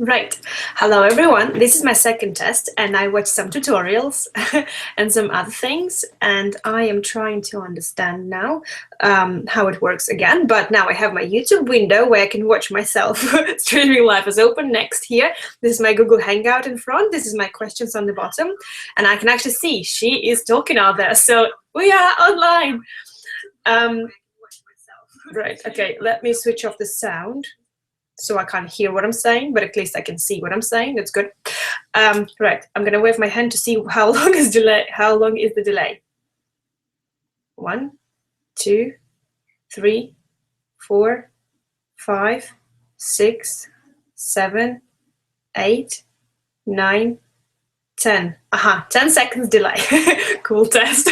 Right. Hello, everyone. This is my second test, and I watched some tutorials and some other things, and I am trying to understand now how it works again. But now I have my YouTube window where I can watch myself. Streaming live is open next here. This is my Google Hangout in front. This is my questions on the bottom, and I can actually see she is talking out there. So we are online. Right. Okay. Let me switch off the sound, so I can't hear what I'm saying, but at least I can see what I'm saying. That's good. Right, I'm gonna wave my hand to see how long is the delay. 1, 2, 3, 4, 5, 6, 7, 8, 9, 10. 10 seconds delay. Cool test.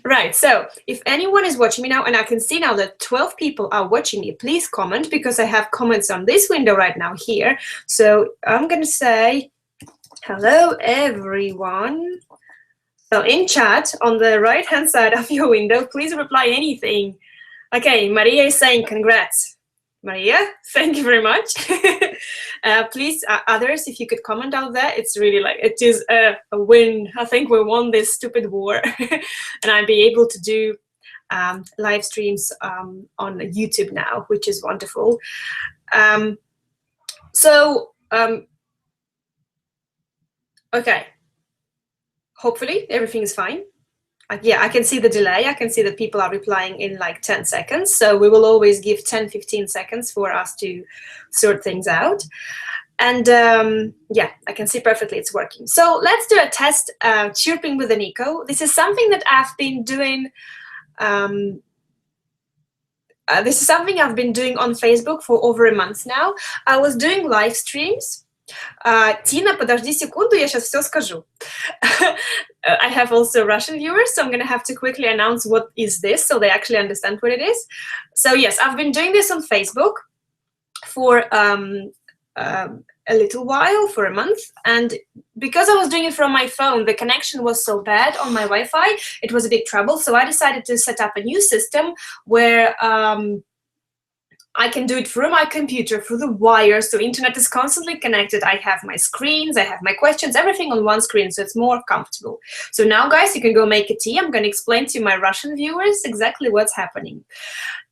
Right, so if anyone is watching me now, and I can see now that 12 people are watching me, please comment, because I have comments on this window right now here. So I'm gonna say, hello everyone. So in chat, on the right-hand side of your window, please reply anything. Okay, Maria is saying congrats. Maria, thank you very much. Please, others, if you could comment out there, it's really like, it is a win. I think we won this stupid war. And I'll be able to do live streams on YouTube now, which is wonderful. Okay, hopefully everything is fine. Yeah, I can see the delay. I can see that people are replying in like 10 seconds. So we will always give 10, 15 seconds for us to sort things out. And yeah, I can see perfectly it's working. So let's do a test, chirping with Aniko. This is something that I've been doing. This is something I've been doing on Facebook for over a month now. I was doing live streams. Тина, подожди секунду, я сейчас все скажу. I have also Russian viewers, so I'm going to have to quickly announce what is this so they actually understand what it is. So yes, I've been doing this on Facebook for a little while, for a month, and because I was doing it from my phone, the connection was so bad on my Wi-Fi, it was a big trouble, so I decided to set up a new system where I can do it through my computer, through the wire, so internet is constantly connected. I have my screens, I have my questions, everything on one screen, so it's more comfortable. So now, guys, you can go make a tea. I'm going to explain to my Russian viewers exactly what's happening.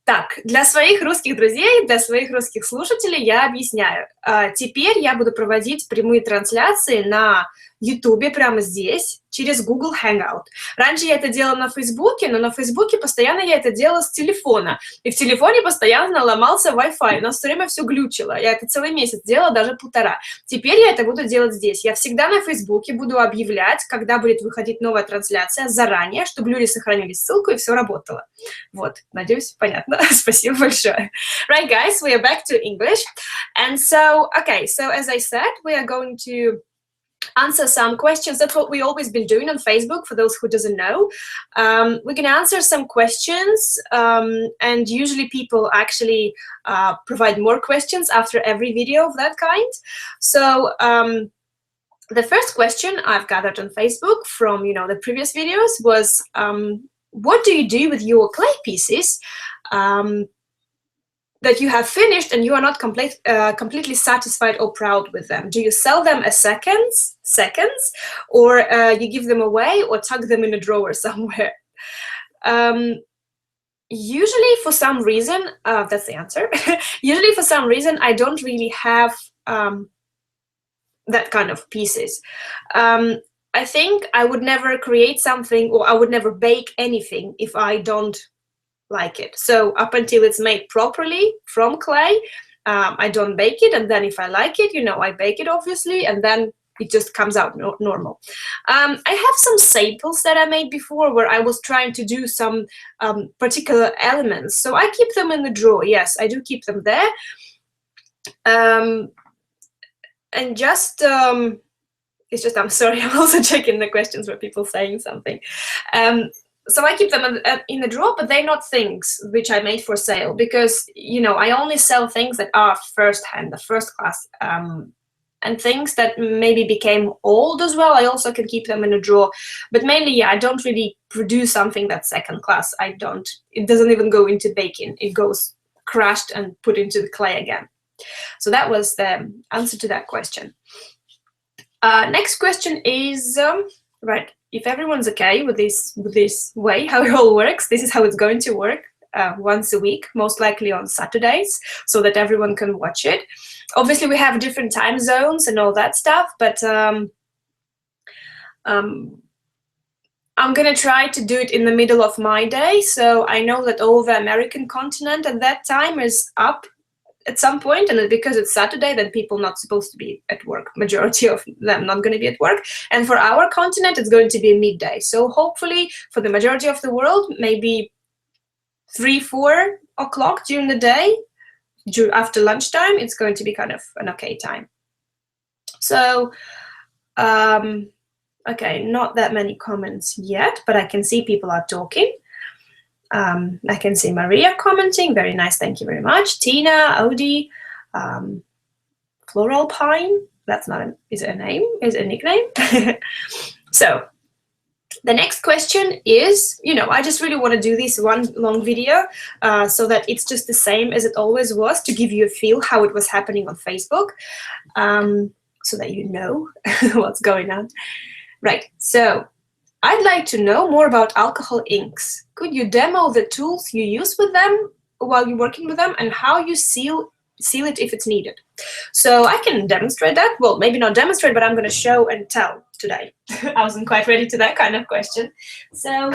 Так, для своих русских друзей, для своих русских слушателей я объясняю. Теперь я буду проводить прямые трансляции на YouTube прямо здесь, через Google Hangout. Раньше я это делала на Фейсбуке, но на Фейсбуке постоянно я это делала с телефона. И в телефоне постоянно ломался Wi-Fi. У нас все время все глючило. Я это целый месяц делала, даже 1,5. Теперь я это буду делать здесь. Я всегда на Фейсбуке буду объявлять, когда будет выходить новая трансляция заранее, чтобы люди сохранили ссылку и все работало. Вот, надеюсь, понятно. Спасибо большое. Right, guys, we are back to English. And so, okay, so as I said, we are going to answer some questions. That's what we always been doing on Facebook, for those who doesn't know. We can answer some questions, and usually people actually provide more questions after every video of that kind. So the first question I've gathered on Facebook from the previous videos was, what do you do with your clay pieces that you have finished and you are not completely satisfied or proud with them? Do you sell them as seconds, or you give them away or tuck them in a drawer somewhere? Usually for some reason, that's the answer. Usually for some reason, I don't really have that kind of pieces. I think I would never create something, or I would never bake anything if I don't like it. So up until it's made properly from clay, I don't bake it, and then if I like it, I bake it obviously, and then it just comes out normal. I have some samples that I made before where I was trying to do some particular elements, so I keep them in the drawer. Yes, I do keep them there. And just it's just, I'm sorry, I'm also checking the questions where people saying something. So I keep them in the drawer, but they're not things which I made for sale, because I only sell things that are first-hand, the first class, and things that maybe became old as well. I also can keep them in a drawer, but mainly, yeah, I don't really produce something that's second class. It doesn't even go into baking. It goes crushed and put into the clay again. So that was the answer to that question. Next question is, right, if everyone's okay with this way, how it all works, this is how it's going to work. Once a week, most likely on Saturdays, so that everyone can watch it. Obviously, we have different time zones and all that stuff, but I'm gonna try to do it in the middle of my day. So I know that all the American continent at that time is up at some point, and because it's Saturday, then people not supposed to be at work. Majority of them not going to be at work. And for our continent, it's going to be midday. So hopefully, for the majority of the world, maybe 3-4 o'clock during the day, after lunchtime, it's going to be kind of an okay time. So, okay, not that many comments yet, but I can see people are talking. I can see Maria commenting. Very nice, thank you very much. Tina, Odie, Floral Pine. That's not is it a name? Is it a nickname? So. The next question is, I just really want to do this one long video so that it's just the same as it always was, to give you a feel how it was happening on Facebook, so that you know what's going on. Right, so I'd like to know more about alcohol inks. Could you demo the tools you use with them while you're working with them, and how you seal it if it's needed? So I can demonstrate that. Well, maybe not demonstrate, but I'm going to show and tell today. I wasn't quite ready to that kind of question. So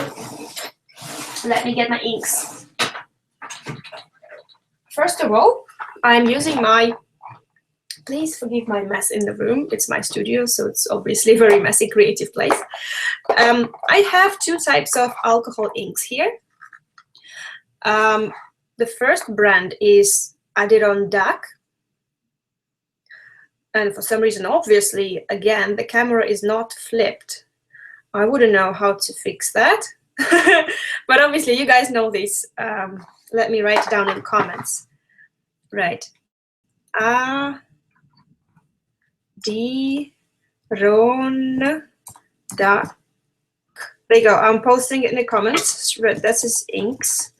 let me get my inks. First of all, I'm using my, please forgive my mess in the room. It's my studio, so it's obviously a very messy, creative place. I have two types of alcohol inks here. The first brand is Adirondack. And for some reason, obviously, again, the camera is not flipped. I wouldn't know how to fix that. But obviously, you guys know this. Let me write it down in comments. Right. Adirondack. There you go. I'm posting it in the comments. This is inks.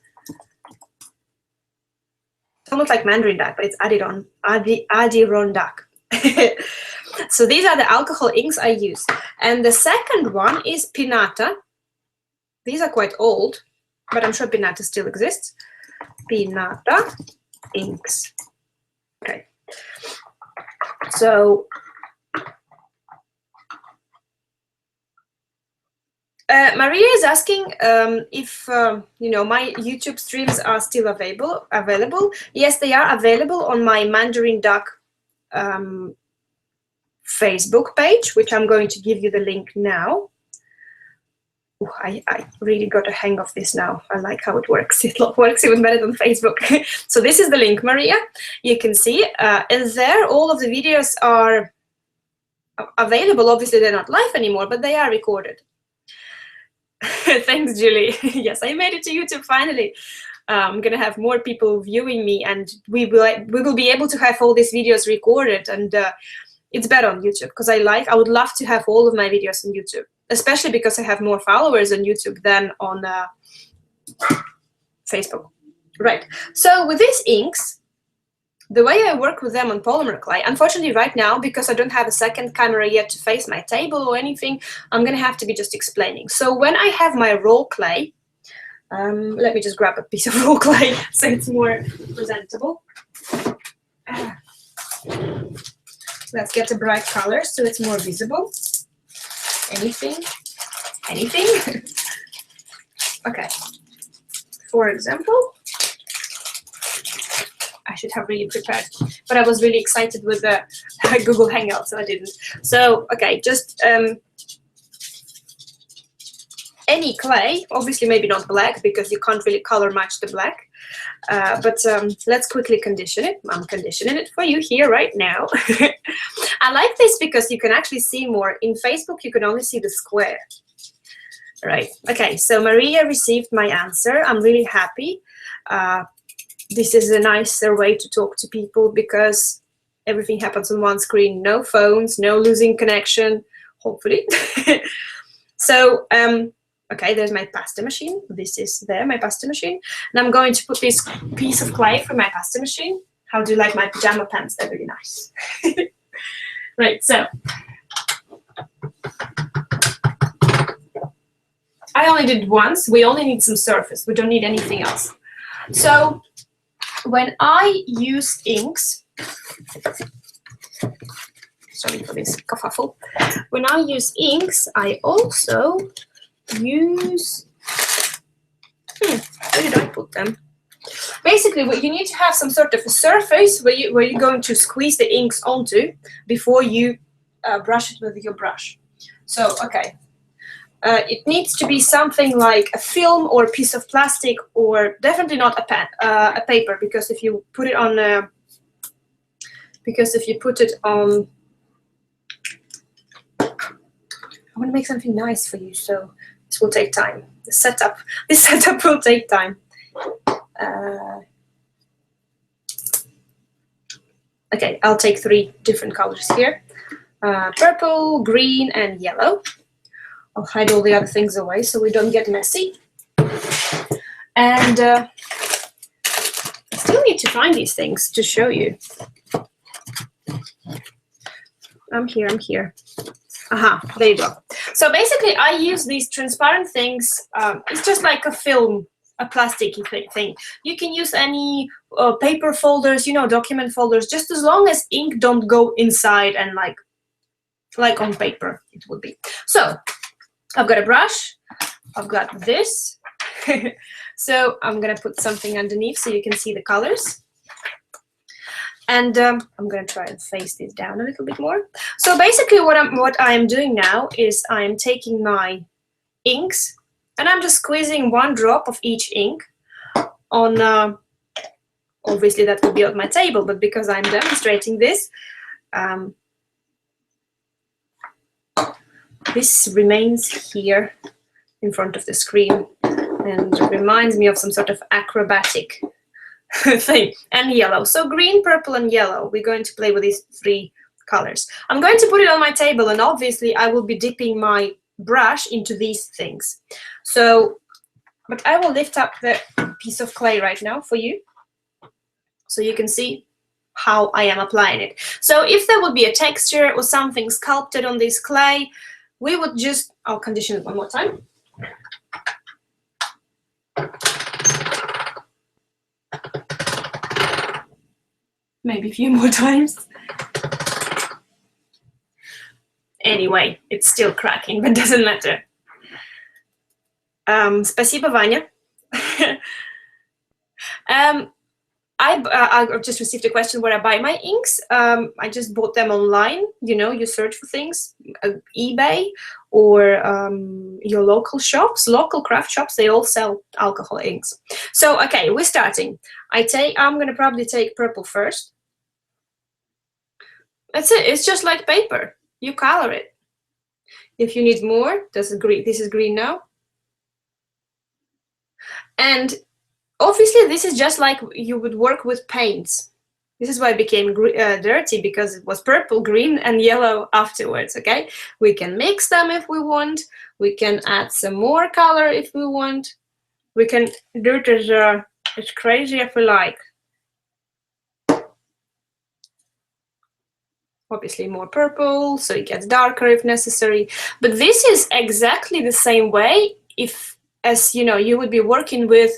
It's almost like Mandarin duck, but it's Adirondack. So these are the alcohol inks I use. And the second one is Pinata. These are quite old, but I'm sure Pinata still exists. Pinata inks. Okay. So Maria is asking if my YouTube streams are still available. Yes, they are available on my Mandarin Duck Facebook page, which I'm going to give you the link now. Ooh, I really got a hang of this now. I like how it works. It works even better than Facebook. So this is the link, Maria. You can see, and there all of the videos are available. Obviously, they're not live anymore, but they are recorded. Thanks, Julie. Yes, I made it to YouTube finally. I'm gonna have more people viewing me, and we will be able to have all these videos recorded, and it's better on YouTube because I would love to have all of my videos on YouTube, especially because I have more followers on YouTube than on Facebook. Right. So with these inks, the way I work with them on polymer clay, unfortunately right now, because I don't have a second camera yet to face my table or anything, I'm gonna have to be just explaining. So when I have my raw clay, let me just grab a piece of raw clay so it's more presentable. Let's get a bright color so it's more visible. Anything? Okay. For example, I should have really prepared, but I was really excited with the Google Hangout, so I didn't. So, okay, just any clay, obviously maybe not black because you can't really color match the black, but let's quickly condition it. I'm conditioning it for you here right now. I like this because you can actually see more. In Facebook, you can only see the square. Right, okay, so Maria received my answer. I'm really happy. This is a nicer way to talk to people because everything happens on one screen. No phones, no losing connection, hopefully. So, okay, there's my pasta machine. This is my pasta machine. And I'm going to put this piece of clay from my pasta machine. How do you like my pajama pants? They're really nice. Right, so I only did once. We only need some surface. We don't need anything else. So when I use inks, sorry for this kerfuffle. When I use inks, I also use, where did I put them? Basically, what you need to have some sort of a surface where you're going to squeeze the inks onto before you brush it with your brush. So, okay. It needs to be something like a film or a piece of plastic, or definitely not a pen, a paper, because if you put it on, I want to make something nice for you, so this will take time. This setup will take time. Okay, I'll take 3 different colors here: purple, green, and yellow. I'll hide all the other things away so we don't get messy. And I still need to find these things to show you. I'm here. Aha, there you go. So basically, I use these transparent things. It's just like a film, a plasticky thing. You can use any paper folders, document folders, just as long as ink don't go inside and like on paper it would be. So I've got a brush. I've got this. So I'm gonna put something underneath so you can see the colors. And I'm going to try and face this down a little bit more. So basically what I am doing now is I am taking my inks and I'm just squeezing 1 drop of each ink on, obviously that would be on my table, but because I'm demonstrating this, this remains here in front of the screen and reminds me of some sort of acrobatic thing. And yellow. So green, purple, and yellow. We're going to play with these 3 colors. I'm going to put it on my table, and obviously I will be dipping my brush into these things. So, but I will lift up the piece of clay right now for you, so you can see how I am applying it. So if there would be a texture or something sculpted on this clay, we would just, I'll condition it one more time. Maybe a few more times. Anyway, it's still cracking, but doesn't matter. Спасибо, Vanya. I just received a question where I buy my inks. I just bought them online. You search for things, eBay or your local shops, local craft shops. They all sell alcohol inks. So okay, we're starting. I'm gonna probably take purple first. That's it. It's just like paper. You color it. If you need more, this is green now. And obviously, this is just like you would work with paints. This is why it became dirty, because it was purple, green, and yellow afterwards, okay? We can mix them if we want. We can add some more color if we want. We can do it as crazy if we like. Obviously more purple, so it gets darker if necessary. But this is exactly the same way as you would be working with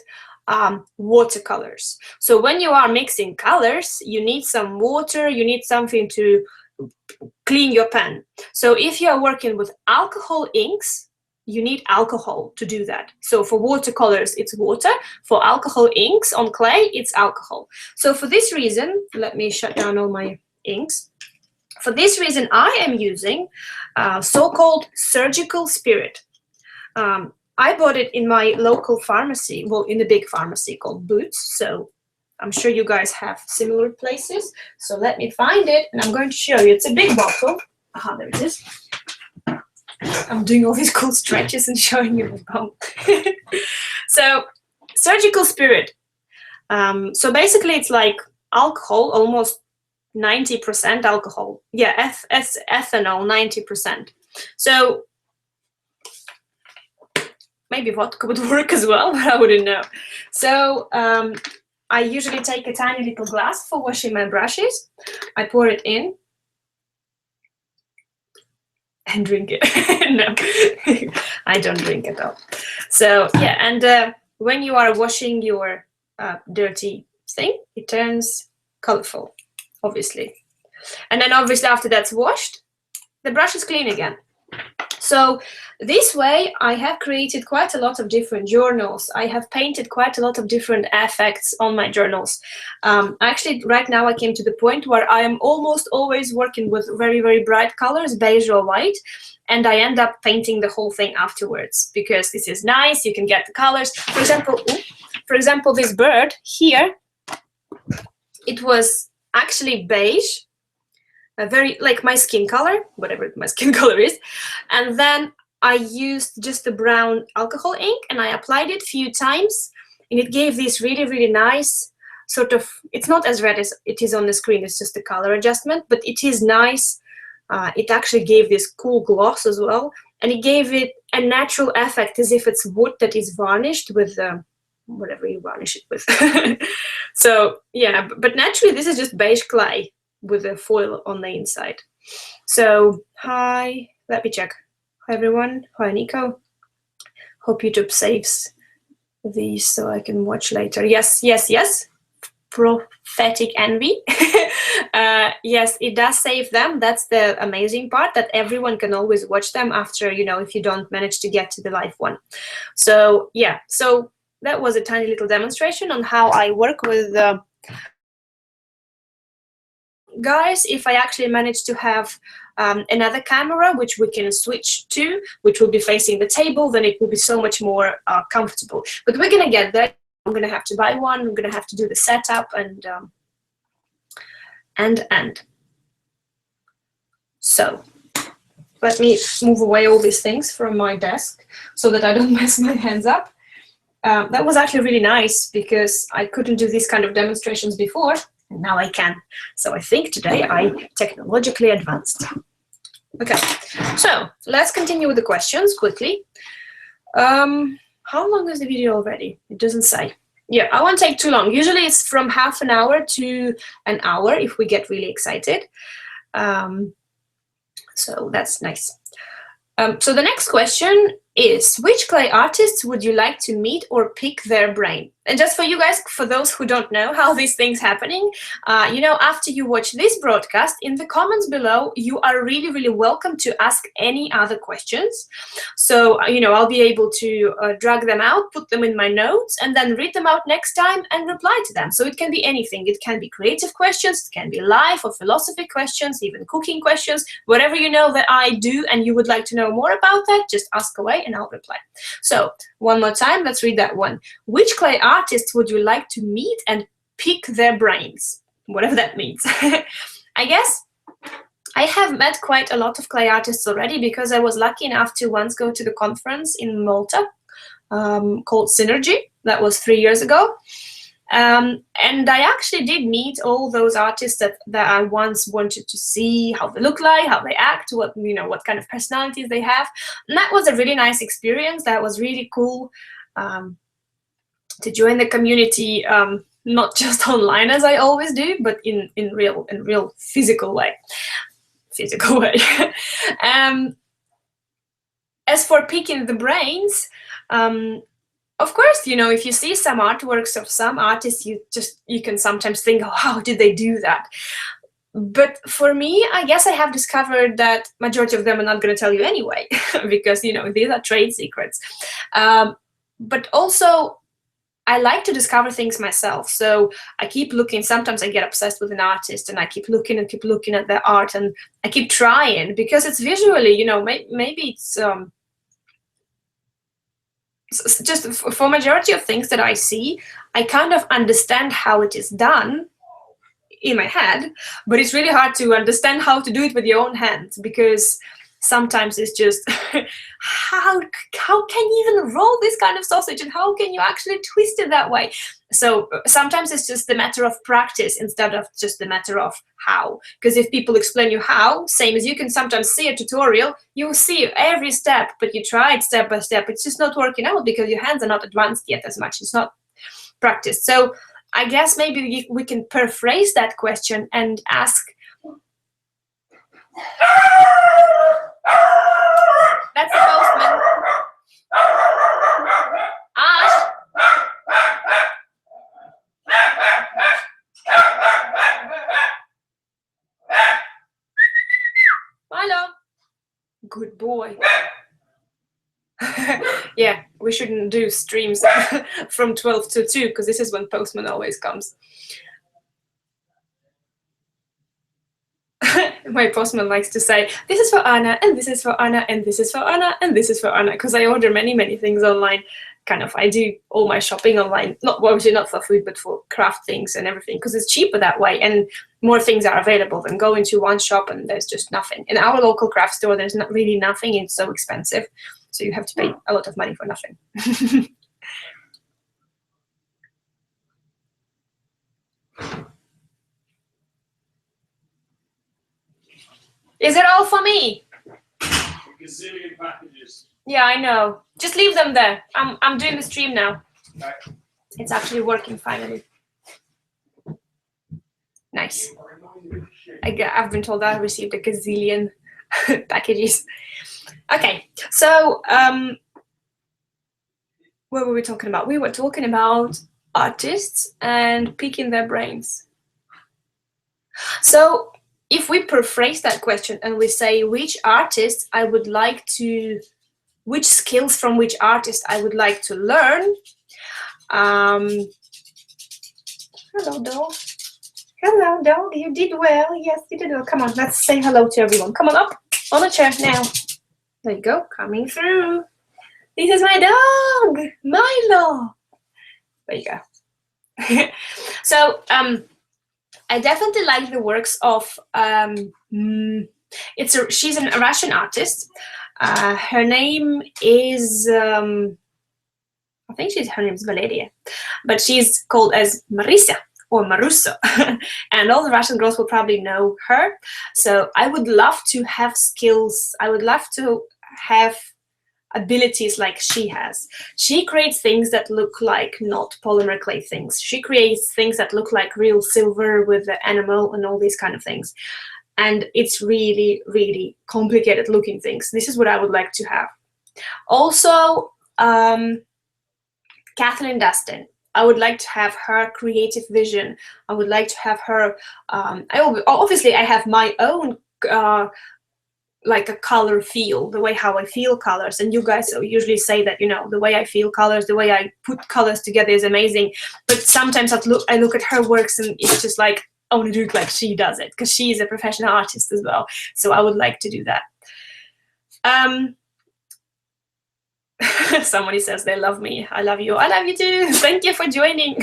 watercolors. So when you are mixing colors, you need some water, you need something to clean your pen. So if you are working with alcohol inks, you need alcohol to do that. So for watercolors, it's water. For alcohol inks on clay, it's alcohol. So for this reason, let me shut down all my inks. For this reason, I am using so-called surgical spirit. I bought it in my local pharmacy, well, in a big pharmacy called Boots. So I'm sure you guys have similar places. So let me find it, and I'm going to show you. It's a big bottle. Aha, there it is. I'm doing all these cool stretches and showing you the bottle. So surgical spirit. So basically, it's like alcohol, almost 90% alcohol. Yeah, ethanol, 90%. So maybe vodka would work as well, but I wouldn't know. So I usually take a tiny little glass for washing my brushes. I pour it in and drink it. No, I don't drink at all. So yeah, and when you are washing your dirty thing, it turns colorful, obviously. And then obviously after that's washed, the brush is clean again. So this way I have created quite a lot of different journals. I have painted quite a lot of different effects on my journals. Actually, right now I came to the point where I am almost always working with very, very bright colors, beige or white, and I end up painting the whole thing afterwards because this is nice. You can get the colors. For example, this bird here, it was actually beige, very like my skin color, whatever my skin color is, and then I used just the brown alcohol ink and I applied it a few times, and it gave this really, really nice sort of, it's not as red as it is on the screen, it's just the color adjustment, but it is nice. It actually gave this cool gloss as well, and it gave it a natural effect as if it's wood that is varnished with whatever you varnish it with. So yeah, but naturally this is just beige clay with a foil on the inside. So hi, let me check. Hi everyone, hi Aniko. Hope YouTube saves these so I can watch later. Yes, yes, yes. Prophetic envy. Yes, it does save them. That's the amazing part, that everyone can always watch them after, you know, if you don't manage to get to the live one. So yeah, so that was a tiny little demonstration on how I work with guys. If I actually manage to have another camera which we can switch to, which will be facing the table, then it will be so much more comfortable. But we're gonna get there. I'm gonna have to buy one. I'm gonna have to do the setup and. So let me move away all these things from my desk so that I don't mess my hands up. That was actually really nice because I couldn't do these kind of demonstrations before, and now I can. So I think today I technologically advanced. Okay, so let's continue with the questions quickly. How long is the video already? It doesn't say. Yeah, I won't take too long. Usually it's from half an hour to an hour if we get really excited. So that's nice. So the next question is, which clay artists would you like to meet or pick their brain? And just for you guys, for those who don't know how these things happening, you know, after you watch this broadcast, in the comments below, you are really, really welcome to ask any other questions. So, you know, I'll be able to drag them out, put them in my notes, and then read them out next time and reply to them. So it can be anything. It can be creative questions, it can be life or philosophy questions, even cooking questions, whatever you know that I do and you would like to know more about that, just ask away and I'll reply. So one more time, let's read that one. Which clay artists would you like to meet and pick their brains? Whatever that means. I guess I have met quite a lot of clay artists already because I was lucky enough to once go to the conference in Malta called Synergy. That was 3 years ago. And I actually did meet all those artists that I once wanted to see how they look like, how they act, what, you know, what kind of personalities they have. And that was a really nice experience. That was really cool to join the community, not just online as I always do, but in real physical way. As for picking the brains, of course, you know, if you see some artworks of some artists, you can sometimes think, oh, how did they do that? But for me, I guess I have discovered that majority of them are not going to tell you anyway, because, you know, these are trade secrets. But also, I like to discover things myself. So I keep looking. Sometimes I get obsessed with an artist and I keep looking at their art, and I keep trying because it's visually, you know, maybe it's just for majority of things that I see, I kind of understand how it is done in my head, but it's really hard to understand how to do it with your own hands, because sometimes it's just how can you even roll this kind of sausage, and how can you actually twist it that way? So sometimes it's just a matter of practice instead of just a matter of how. Because if people explain you how, same as you can sometimes see a tutorial, you'll see every step, but you try it step by step. It's just not working out because your hands are not advanced yet as much. It's not practiced. So I guess maybe we can paraphrase that question and ask. That's the postman. Ash. Hello. Good boy. Yeah, we shouldn't do streams from 12 to 2 because this is when postman always comes. My postman likes to say, this is for Anna, and this is for Anna, and this is for Anna, and this is for Anna, because I order many things online. Kind of, I do all my shopping online, obviously not for food, but for craft things and everything, because it's cheaper that way, and more things are available than going to one shop and there's just nothing. In our local craft store, there's not really nothing. It's so expensive, so you have to pay a lot of money for nothing. Is it all for me? A gazillion packages. Yeah, I know. Just leave them there. I'm doing the stream now. Okay. It's actually working finally. Nice. I've been told I received a gazillion packages. Okay, so what were we talking about? We were talking about artists and picking their brains. So if we paraphrase that question and we say which artists I would like to, which skills from which artist I would like to learn. Hello, dog. Hello, dog. You did well. Yes, you did well. Come on, let's say hello to everyone. Come on up on the chair now. There you go, coming through. This is my dog, Milo. There you go. So I definitely like the works of she's a Russian artist. Her name is I think her name is Valeria, but she's called as Marisa or Marusso, and all the Russian girls will probably know her. So I would love to have skills. I would love to have abilities like she has. She creates things that look like not polymer clay things. She creates things that look like real silver with the animal and all these kind of things. And it's really complicated looking things. This is what I would like to have. Also, Kathleen Dustin. I would like to have her creative vision. I would like to have her, obviously I have my own like a color feel, the way how I feel colors. And you guys usually say that, you know, the way I feel colors, the way I put colors together is amazing. But sometimes I look at her works and it's just like, I want to do it like she does it, because she is a professional artist as well. So I would like to do that. Somebody says they love me. I love you. I love you too. Thank you for joining.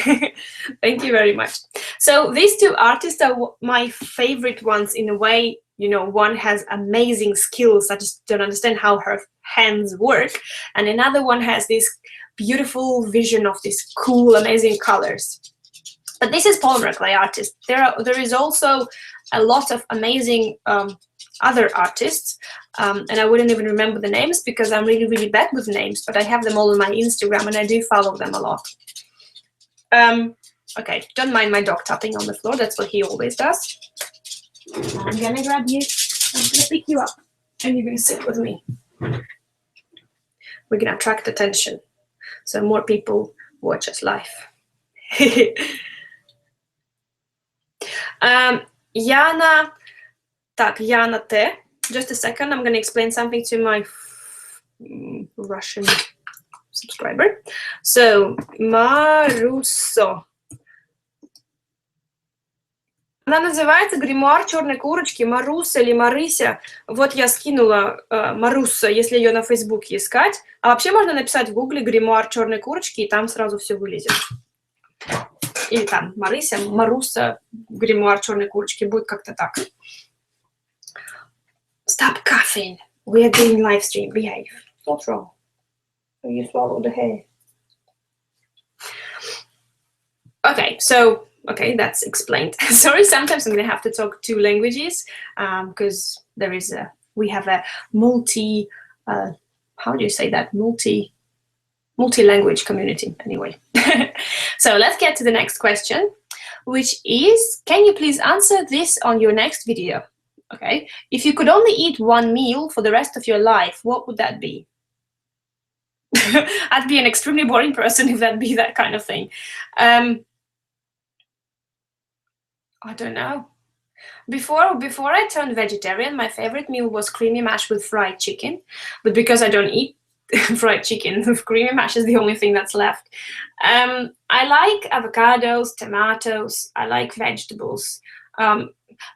Thank you very much. So these two artists are my favorite ones in a way. You know, one has amazing skills. I just don't understand how her hands work. And another one has this beautiful vision of these cool, amazing colors. But this is polymer clay artist. There is also a lot of amazing other artists, and I wouldn't even remember the names because I'm really bad with names, but I have them all on my Instagram and I do follow them a lot. Okay, don't mind my dog tapping on the floor. That's what he always does. I'm gonna grab you. I'm gonna pick you up and you're gonna sit with me. We're gonna attract attention so more people watch us live. Yana T. Just a second, I'm going to explain something to my Russian subscriber. So, Marusso. Она называется гримуар черной курочки, Маруса или Марыся. Вот я скинула Маруса, если ее на Фейсбуке искать. А вообще можно написать в Гугле гримуар черной курочки, и там сразу все вылезет. Или там Марыся, Маруса, гримуар черной курочки. Будет как-то так. Stop coughing. We are doing live stream. Behave. What's wrong? You swallowed the hair. Okay, so that's explained. Sorry, sometimes I'm gonna have to talk two languages because we have a multi-language community anyway. So let's get to the next question, which is, can you please answer this on your next video? Okay, if you could only eat one meal for the rest of your life, what would that be? I'd be an extremely boring person if that'd be that kind of thing. I don't know. Before I turned vegetarian, my favorite meal was creamy mash with fried chicken. But because I don't eat fried chicken, creamy mash is the only thing that's left. I like avocados, tomatoes. I like vegetables.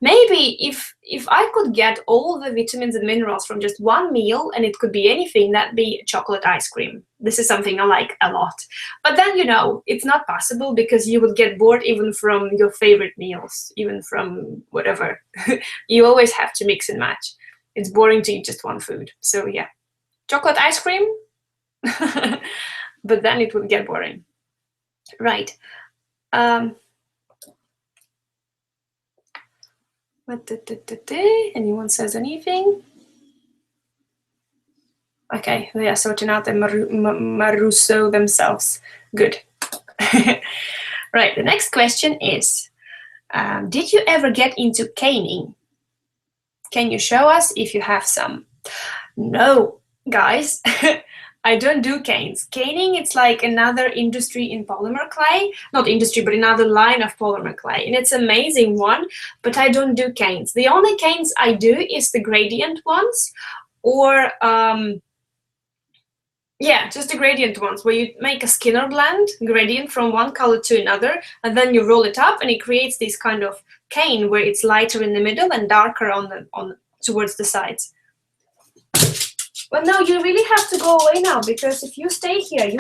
Maybe if I could get all the vitamins and minerals from just one meal, and it could be anything, that'd be chocolate ice cream. This is something I like a lot. But then, you know, it's not possible because you would get bored even from your favorite meals, even from whatever. You always have to mix and match. It's boring to eat just one food. So yeah, chocolate ice cream, but then it would get boring. Right. Anyone says anything? Okay, they are sorting out the Maruso themselves. Good. Right, the next question is, did you ever get into caning? Can you show us if you have some? No, guys. I don't do canes. Caning, it's like another industry in polymer clay. Not industry, but another line of polymer clay. And it's an amazing one, but I don't do canes. The only canes I do is the gradient ones, or yeah, just the gradient ones, where you make a Skinner blend gradient from one color to another, and then you roll it up, and it creates this kind of cane where it's lighter in the middle and darker on towards the sides. But no, you really have to go away now, because if you stay here,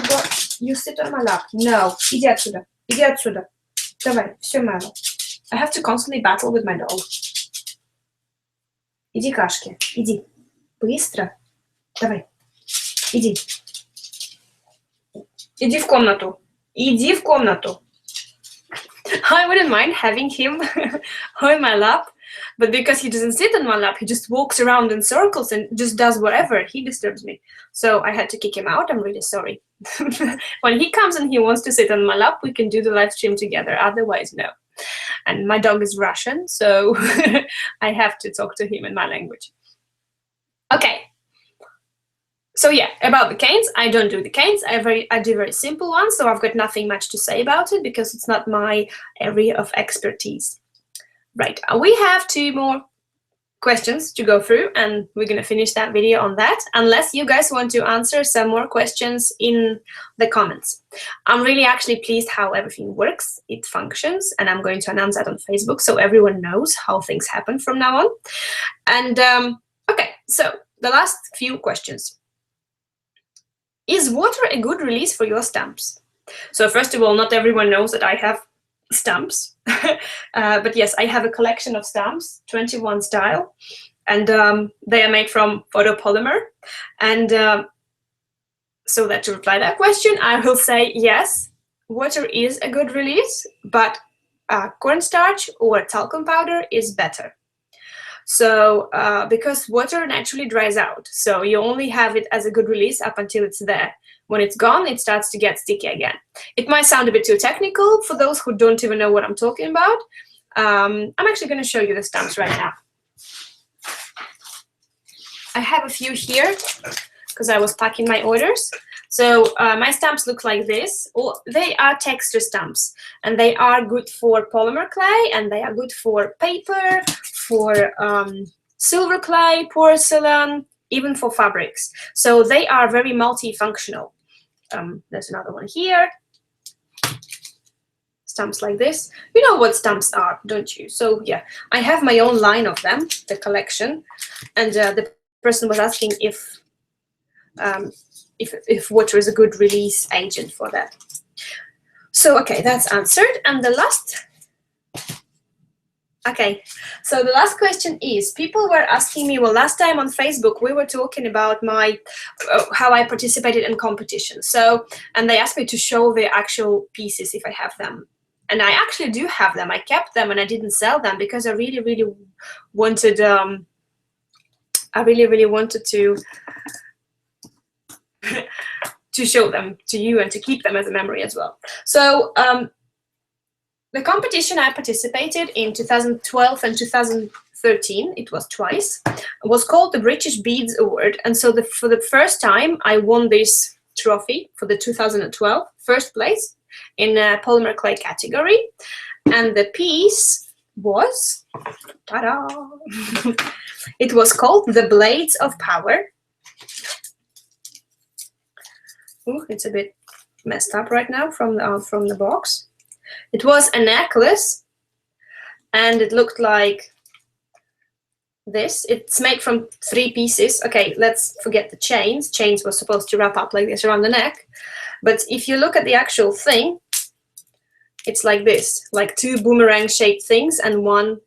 you sit on my lap. No, иди отсюда, иди отсюда. Давай, все мало. I have to constantly battle with my dog. Иди, Кашки, иди. Быстро. Давай, иди. Иди в комнату. Иди в комнату. I wouldn't mind having him on my lap, but because he doesn't sit on my lap, he just walks around in circles and just does whatever. He disturbs me. So I had to kick him out. I'm really sorry. When he comes and he wants to sit on my lap, we can do the live stream together. Otherwise, no. And my dog is Russian, so I have to talk to him in my language. Okay. So yeah, about the canes, I don't do the canes. I do very simple ones, so I've got nothing much to say about it because it's not my area of expertise. Right, we have 2 more questions to go through, and we're going to finish that video on that, unless you guys want to answer some more questions in the comments. I'm really actually pleased how everything works, it functions, and I'm going to announce that on Facebook so everyone knows how things happen from now on. And okay, so the last few questions. Is water a good release for your stamps? So first of all, not everyone knows that I have stamps, but yes, I have a collection of stamps, 21 style, and they are made from photopolymer. And so that to reply that question, I will say yes, water is a good release, but cornstarch or talcum powder is better. So because water naturally dries out, so you only have it as a good release up until it's there. When it's gone, it starts to get sticky again. It might sound a bit too technical for those who don't even know what I'm talking about. I'm actually going to show you the stamps right now. I have a few here because I was packing my orders. So my stamps look like this. They are texture stamps, and they are good for polymer clay, and they are good for paper, for silver clay, porcelain, even for fabrics. So they are very multifunctional. There's another one here. Stamps like this. You know what stamps are, don't you? So yeah, I have my own line of them, the collection, and the person was asking if water is a good release agent for that. So okay, that's answered. And the last, okay, so the last question is, people were asking me, well, last time on Facebook we were talking about my how I participated in competitions. So, and they asked me to show the actual pieces if I have them. And I actually do have them. I kept them and I didn't sell them because I really, really wanted to to show them to you and to keep them as a memory as well. So the competition I participated in 2012 and 2013, it was twice, was called the British Beads Award. And so for the first time, I won this trophy for the 2012, first place in a polymer clay category. And the piece was, ta-da! It was called The Blades of Power. Ooh, it's a bit messed up right now from the box. It was a necklace, and it looked like this. It's made from 3 pieces. Okay, let's forget the chains. Chains were supposed to wrap up like this around the neck. But if you look at the actual thing, it's like this, like 2 boomerang-shaped things and 1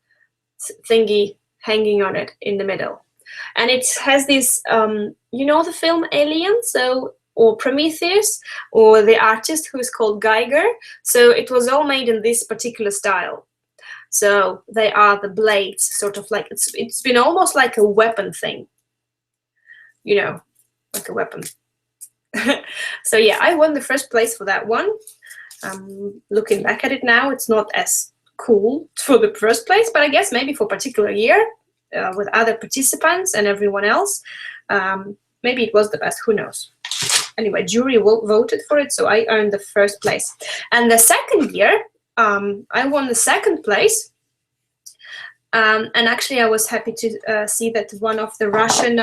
thingy hanging on it in the middle. And it has this, you know the film Alien? Or Prometheus, or the artist who is called Geiger. So it was all made in this particular style. So they are the blades, sort of like, it's been almost like a weapon thing. You know, like a weapon. So yeah, I won the first place for that one. Looking back at it now, it's not as cool for the first place, but I guess maybe for a particular year with other participants and everyone else, maybe it was the best, who knows. Anyway, jury voted for it, so I earned the first place. And the second year, I won the second place. And actually, I was happy to see that one of the Russian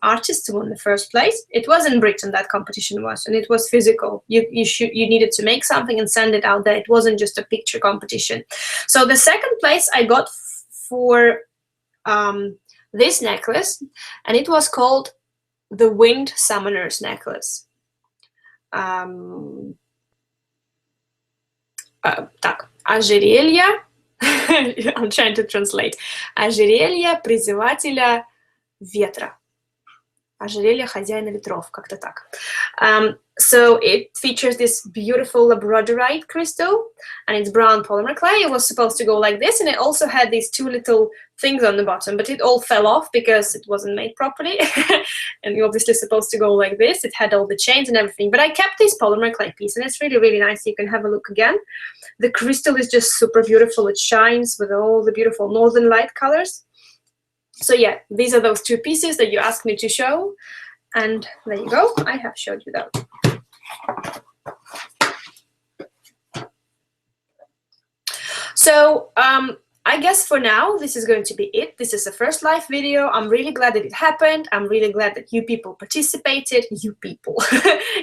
artists won the first place. It was in Britain, that competition was, and it was physical. You needed to make something and send it out there. It wasn't just a picture competition. So the second place I got for this necklace, and it was called the Wind Summoner's Necklace. Так, ожерелье, I'm trying to translate. Ожерелье призывателя ветра. Ожерелье хозяина ветров, как-то так. So it features this beautiful labradorite crystal, and it's brown polymer clay. It was supposed to go like this, and it also had these 2 little things on the bottom, but it all fell off because it wasn't made properly. And you're obviously supposed to go like this. It had all the chains and everything, but I kept this polymer clay piece, and it's really, really nice. You can have a look again. The crystal is just super beautiful. It shines with all the beautiful northern light colors. So yeah, these are those 2 pieces that you asked me to show, and there you go. I have showed you that. So I guess for now, this is going to be it. This is the first live video. I'm really glad that it happened. I'm really glad that you people participated. You people,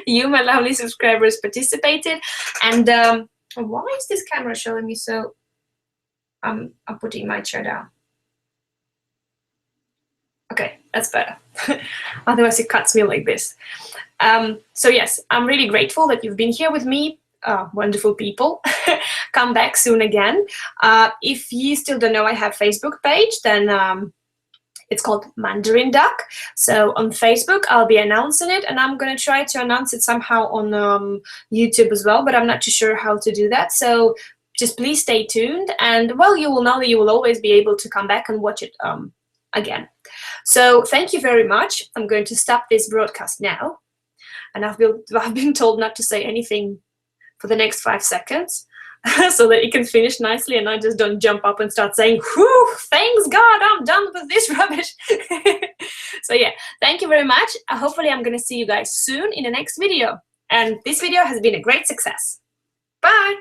you, my lovely subscribers, participated. And why is this camera showing me so? I'm putting my chair down. Okay, that's better. Otherwise it cuts me like this. So yes, I'm really grateful that you've been here with me. Wonderful people. Come back soon again. If you still don't know I have Facebook page, then it's called Mandarin Duck. So on Facebook, I'll be announcing it, and I'm going to try to announce it somehow on YouTube as well, but I'm not too sure how to do that. So just please stay tuned, and well, you will know that you will always be able to come back and watch it again. So thank you very much. I'm going to stop this broadcast now, and I've been told not to say anything for the next 5 seconds so that it can finish nicely and I just don't jump up and start saying, whew, thanks God, I'm done with this rubbish. So yeah, thank you very much. Hopefully I'm going to see you guys soon in the next video. And this video has been a great success. Bye.